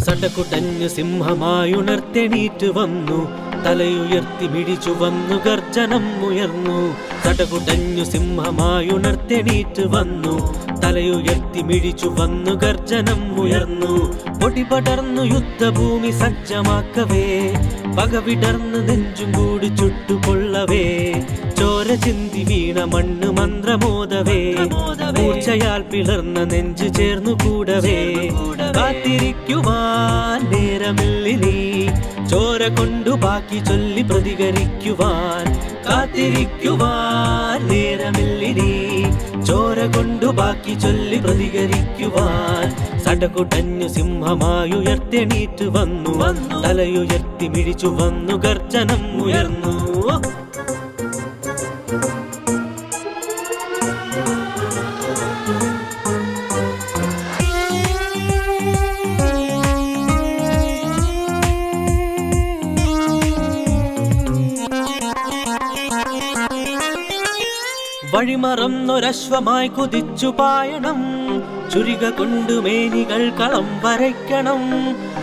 സടകുടഞ്ഞു സിംഹമായുണർത്തെണീറ്റ് വന്നു, തലയുയർത്തി മിടിച്ചു വന്നു, ഗർജനം ഉയർന്നു. സടകുടഞ്ഞു സിംഹമായുണർത്തെണീറ്റ് വന്നു, തലയുയർത്തി മിടിച്ചു വന്നു, ഗർജനം ഉയർന്നു. പൊടിപടർന്നു യുദ്ധഭൂമി സജ്ജമാക്കവേ, പകവിടർന്ന് നെഞ്ചും കൂടി ചുട്ടുകൊള്ളവേ. ചോര ചിന്തി വീണ മണ്ണ് മന്ത്രമോദവേ, മൂർച്ചയാൽ പിളർന്ന നെഞ്ചു ചേർന്നു കൂടവേ. കാത്തിരിക്കുവാൻ നേരമില്ലിനി, ചോര കൊണ്ടു ബാക്കി ചൊല്ലി പ്രതികരിക്കുവാൻ. കാത്തിരിക്കുവാൻ നേരമില്ലിനി, ചോര കൊണ്ടു ബാക്കി ചൊല്ലി പ്രതികരിക്കുവാൻ. സടകുടഞ്ഞു സിംഹമായുയർത്തെണീറ്റ് വന്നു, തലയുയർത്തി മിടിച്ചു വന്നു, ഗർജനം ഉയർന്നു. വഴിമറന്നൊരശ്വമായി കുതിച്ചു പായണം, ചുരിക കൊണ്ടു മേനികൾ കളം വരയ്ക്കണം.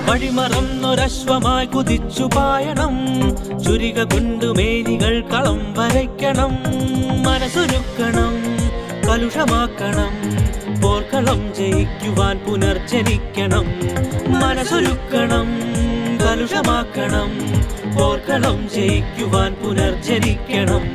വഴിമറന്നൊരശ്വമായി കുതിച്ചു പായണം, ചുരിക കൊണ്ടു മേനികൾ കളം വരയ്ക്കണം. മനസ്സൊരുക്കണം, കലുഷമാക്കണം, പോർക്കളം ജയിക്കുവാൻ പുനർജനിക്കണം. മനസ്സൊരുക്കണം, കലുഷമാക്കണം, പോർക്കളം ജയിക്കുവാൻ പുനർജനിക്കണം.